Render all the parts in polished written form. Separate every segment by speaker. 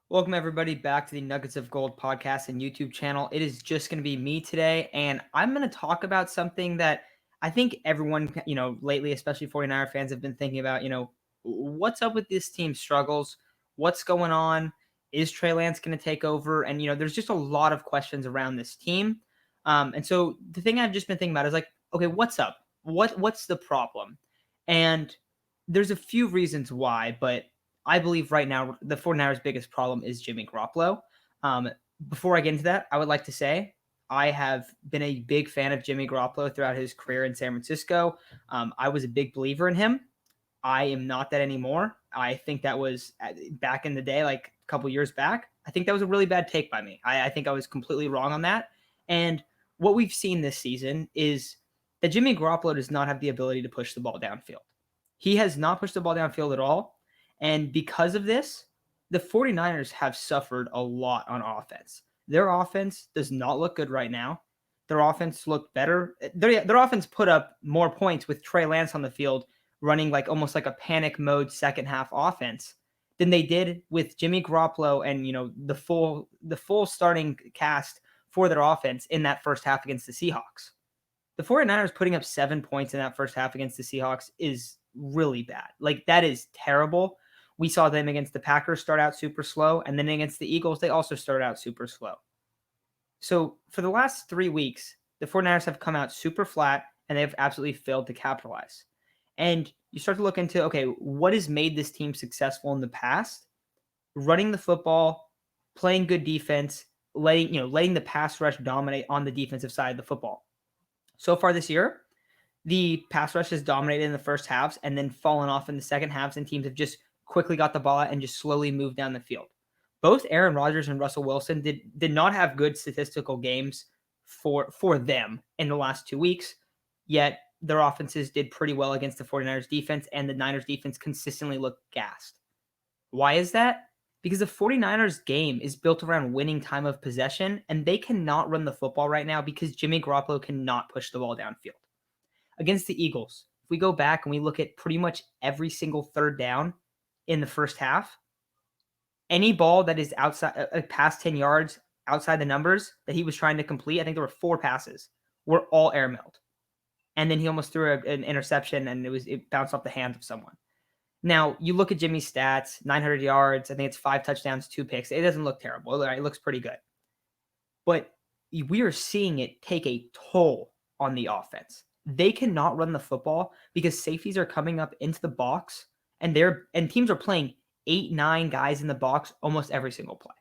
Speaker 1: Welcome, everybody, back to the Nuggets of Gold podcast and YouTube channel. It is just going to be me today, and I'm going to talk about something that I think everyone, lately, especially 49er fans, have been thinking about. What's up with this team's struggles? What's going on? Is Trey Lance going to take over? And, there's just a lot of questions around this team. And so the thing I've just been thinking about is like, okay, what's up? What's the problem? And there's a few reasons why, but I believe right now the 49ers' biggest problem is Jimmy Garoppolo. Um, Before I get into that, I would like to say I have been a big fan of Jimmy Garoppolo throughout his career in San Francisco. I was a big believer in him. I am not that anymore. I think that was back in the day, like a couple years back. I think that was a really bad take by me. I think I was completely wrong on that. And what we've seen this season is that Jimmy Garoppolo does not have the ability to push the ball downfield. He has not pushed the ball downfield at all. And because of this, the 49ers have suffered a lot on offense. Their offense does not look good right now. Their offense looked better. Their offense put up more points with Trey Lance on the field running like almost like a panic mode second half offense than they did with Jimmy Garoppolo and the full starting cast for their offense in that first half against the Seahawks. The 49ers putting up 7 points in that first half against the Seahawks is really bad. Like, that is terrible. We saw them against the Packers start out super slow, and then against the Eagles, they also started out super slow. So for the last 3 weeks, the 49ers have come out super flat, and they've absolutely failed to capitalize. And you start to look into, okay, what has made this team successful in the past? Running the football, playing good defense, letting the pass rush dominate on the defensive side of the football. So far this year, the pass rush has dominated in the first halves and then fallen off in the second halves, and teams have just quickly got the ball out and just slowly moved down the field. Both Aaron Rodgers and Russell Wilson did not have good statistical games for them in the last 2 weeks, yet their offenses did pretty well against the 49ers defense, and the Niners defense consistently looked gassed. Why is that? Because the 49ers game is built around winning time of possession, and they cannot run the football right now because Jimmy Garoppolo cannot push the ball downfield. Against the Eagles, if we go back and we look at pretty much every single third down in the first half, any ball that is outside past 10 yards outside the numbers that he was trying to complete, I think there were 4 passes, were all airmailed. And then he almost threw an interception, and it bounced off the hands of someone. Now, you look at Jimmy's stats, 900 yards, I think it's 5 touchdowns, 2 picks. It doesn't look terrible. It looks pretty good. But we are seeing it take a toll on the offense. They cannot run the football because safeties are coming up into the box, and teams are playing 8, 9 guys in the box almost every single play.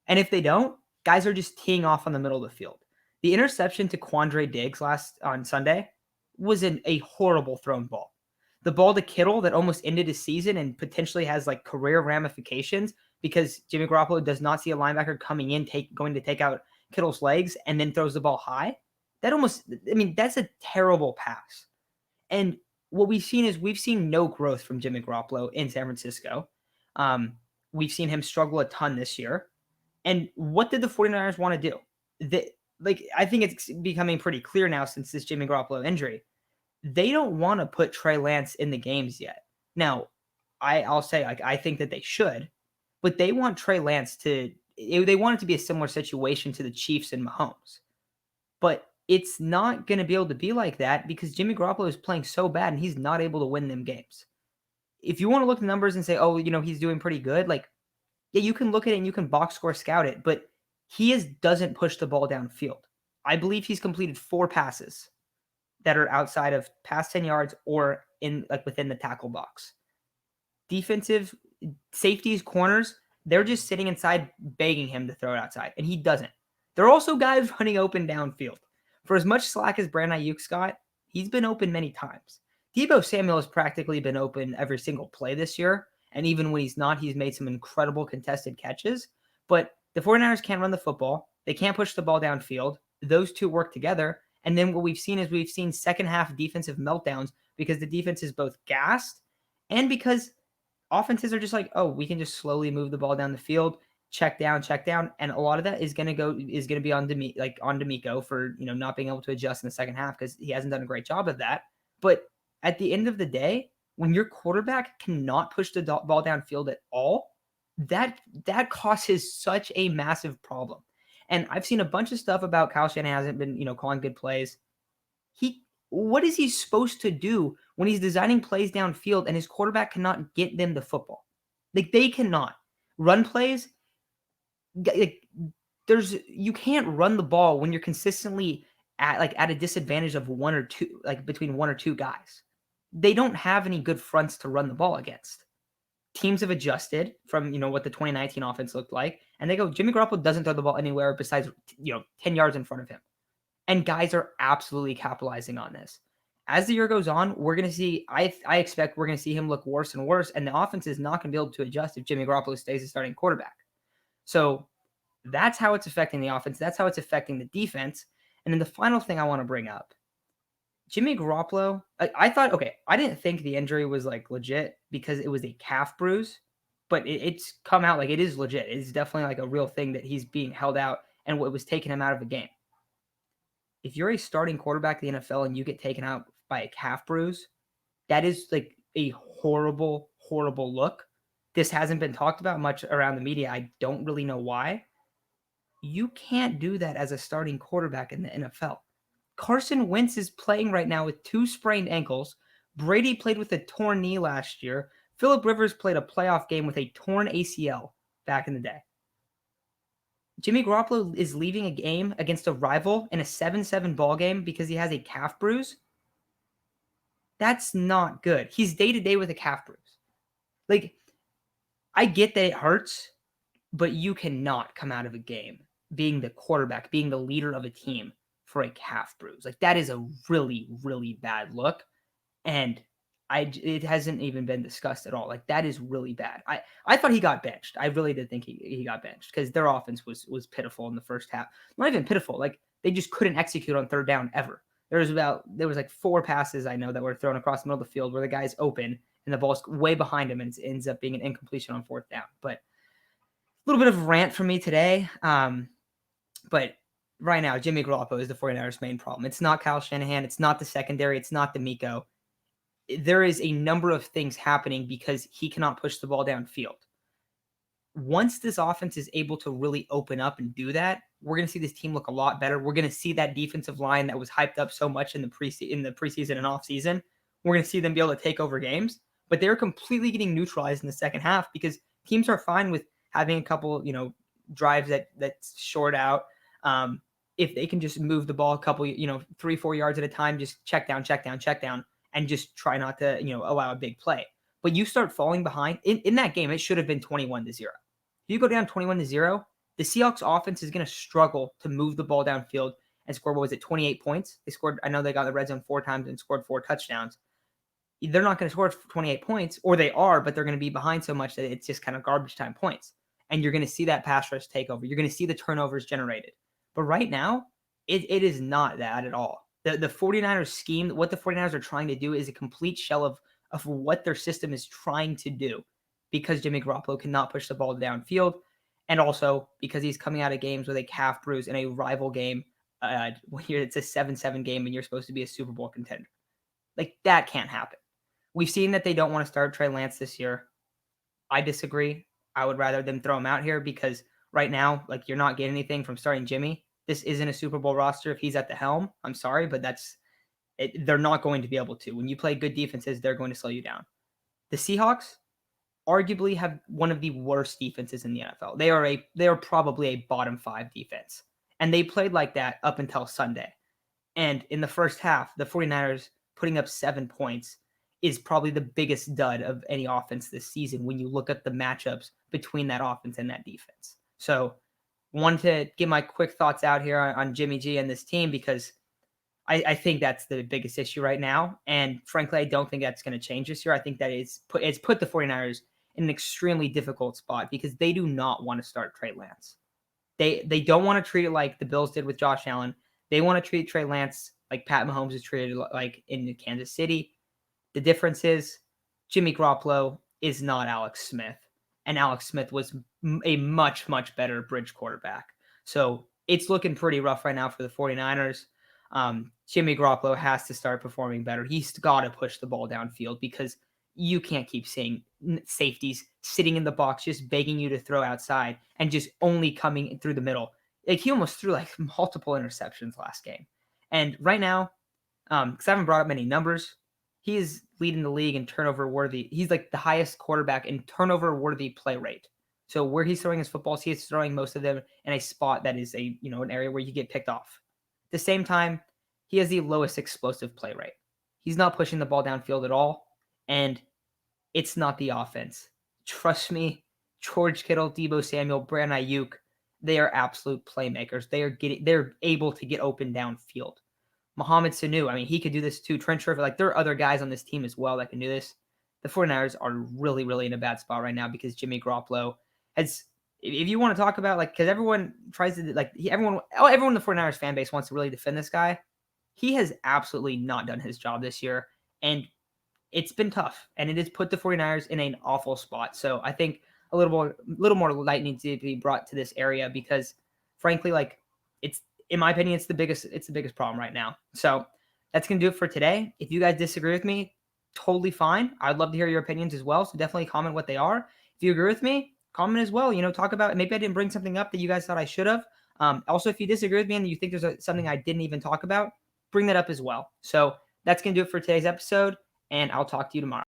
Speaker 1: And if they don't, guys are just teeing off on the middle of the field. The interception to Quandre Diggs on Sunday was a horrible thrown ball. The ball to Kittle that almost ended his season and potentially has like career ramifications because Jimmy Garoppolo does not see a linebacker coming in, going to take out Kittle's legs and then throws the ball high. That's a terrible pass. And what we've seen no growth from Jimmy Garoppolo in San Francisco. We've seen him struggle a ton this year. And what did the 49ers want to do? I think it's becoming pretty clear now since this Jimmy Garoppolo injury. They don't want to put Trey Lance in the games yet. Now, I'll say I think that they should, but they want Trey Lance they want it to be a similar situation to the Chiefs and Mahomes. But it's not going to be able to be like that because Jimmy Garoppolo is playing so bad and he's not able to win them games. If you want to look at the numbers and say, oh, he's doing pretty good, like, yeah, you can look at it and you can box score scout it, but he doesn't push the ball downfield. I believe he's completed 4 passes that are outside of past 10 yards or within the tackle box. Defensive safeties, corners, they're just sitting inside begging him to throw it outside, and he doesn't. There are also guys running open downfield. For as much slack as Brandon Ayuk's got, he's been open many times. Deebo Samuel has practically been open every single play this year, and even when he's not, he's made some incredible contested catches. But the 49ers can't run the football. They can't push the ball downfield. Those two work together. And then what we've seen second half defensive meltdowns because the defense is both gassed and because offenses are just like, oh, we can just slowly move the ball down the field, check down, and a lot of that is going to be on D'Amico for not being able to adjust in the second half because he hasn't done a great job of that. But at the end of the day, when your quarterback cannot push the ball downfield at all, that causes such a massive problem. And I've seen a bunch of stuff about Kyle Shanahan hasn't been, calling good plays. What is he supposed to do when he's designing plays downfield and his quarterback cannot get them the football? Like they cannot run plays. Like you can't run the ball when you're consistently at a disadvantage of one or two, like between one or two guys. They don't have any good fronts to run the ball against. Teams have adjusted from what the 2019 offense looked like, and they go, Jimmy Garoppolo doesn't throw the ball anywhere besides 10 yards in front of him. And guys are absolutely capitalizing on this. As the year goes on, we're going to see, I expect we're going to see him look worse and worse, and the offense is not going to be able to adjust if Jimmy Garoppolo stays the starting quarterback. So that's how it's affecting the offense. That's how it's affecting the defense. And then the final thing I want to bring up, Jimmy Garoppolo, I thought, okay, I didn't think the injury was like legit because it was a calf bruise, but it's come out like it is legit. It's definitely like a real thing that he's being held out and what was taking him out of the game. If you're a starting quarterback in the NFL and you get taken out by a calf bruise, that is like a horrible, horrible look. This hasn't been talked about much around the media. I don't really know why. You can't do that as a starting quarterback in the NFL. Carson Wentz is playing right now with 2 sprained ankles. Brady played with a torn knee last year. Phillip Rivers played a playoff game with a torn ACL back in the day. Jimmy Garoppolo is leaving a game against a rival in a 7-7 ball game because he has a calf bruise. That's not good. He's day-to-day with a calf bruise. Like, I get that it hurts, but you cannot come out of a game being the quarterback, being the leader of a team for a calf bruise. Like, that is a really, really bad look. And it hasn't even been discussed at all. Like, that is really bad. I thought he got benched. I really did think he got benched because their offense was pitiful in the first half. Not even pitiful. Like, they just couldn't execute on third down ever. There was like 4 passes I know that were thrown across the middle of the field where the guy's open and the ball's way behind him and it ends up being an incompletion on 4th down. But a little bit of a rant from me today. But right now, Jimmy Garoppolo is the 49ers' main problem. It's not Kyle Shanahan. It's not the secondary. It's not D'Amico. There is a number of things happening because he cannot push the ball downfield. Once this offense is able to really open up and do that, we're going to see this team look a lot better. We're going to see that defensive line that was hyped up so much in the preseason and offseason. We're going to see them be able to take over games, but they're completely getting neutralized in the second half because teams are fine with having a couple, drives that's short out. If they can just move the ball a couple, 3-4 yards at a time, just check down, and just try not to, allow a big play. But you start falling behind in that game. It should have been 21-0. If you go down 21-0, the Seahawks offense is going to struggle to move the ball downfield and score, 28 points? They scored, I know they got the red zone 4 times and scored 4 touchdowns. They're not going to score 28 points, or they are, but they're going to be behind so much that it's just kind of garbage time points. And you're going to see that pass rush take over. You're going to see the turnovers generated. But right now, it is not that at all. The 49ers scheme, what the 49ers are trying to do is a complete shell of what their system is trying to do because Jimmy Garoppolo cannot push the ball downfield. And also because he's coming out of games with a calf bruise in a rival game. It's a 7-7 game and you're supposed to be a Super Bowl contender. Like, that can't happen. We've seen that they don't want to start Trey Lance this year. I disagree. I would rather them throw him out here because right now, like, you're not getting anything from starting Jimmy. This isn't a Super Bowl roster if he's at the helm. I'm sorry, but they're not going to be able to. When you play good defenses, they're going to slow you down. The Seahawks arguably have one of the worst defenses in the NFL. They are probably a bottom 5 defense. And they played like that up until Sunday. And in the first half, the 49ers putting up 7 points is probably the biggest dud of any offense this season when you look at the matchups between that offense and that defense. So, wanted to get my quick thoughts out here on Jimmy G and this team because I think that's the biggest issue right now. And frankly, I don't think that's going to change this year. I think that it's put the 49ers in an extremely difficult spot because they do not want to start Trey Lance. They don't want to treat it like the Bills did with Josh Allen. They want to treat Trey Lance like Pat Mahomes is treated like in Kansas City. The difference is Jimmy Garoppolo is not Alex Smith. And Alex Smith was a much, much better bridge quarterback. So it's looking pretty rough right now for the 49ers. Jimmy Garoppolo has to start performing better. He's got to push the ball downfield because you can't keep seeing safeties sitting in the box just begging you to throw outside and just only coming through the middle. Like he almost threw like multiple interceptions last game. And right now, because I haven't brought up many numbers, he is leading the league in turnover worthy. He's like the highest quarterback in turnover worthy play rate. So where he's throwing his footballs, he is throwing most of them in a spot that is an area where you get picked off. At the same time, he has the lowest explosive play rate. He's not pushing the ball downfield at all, and it's not the offense. Trust me, George Kittle, Deebo Samuel, Brandon Ayuk, they are absolute playmakers. They're able to get open downfield. Mohamed Sanu, I mean, he could do this too. Trent Sherfield, like there are other guys on this team as well that can do this. The 49ers are really, really in a bad spot right now because Jimmy Garoppolo has. If you want to talk about because everyone tries to everyone in the 49ers fan base wants to really defend this guy. He has absolutely not done his job this year, and it's been tough, and it has put the 49ers in an awful spot. So I think a little more light needs to be brought to this area because, frankly, like it's in my opinion, it's the biggest problem right now. So that's gonna do it for today. If you guys disagree with me, totally fine. I'd love to hear your opinions as well. So definitely comment what they are. If you agree with me, comment as well. Talk about maybe I didn't bring something up that you guys thought I should have. Also, if you disagree with me and you think there's something I didn't even talk about, bring that up as well. So that's gonna do it for today's episode, and I'll talk to you tomorrow.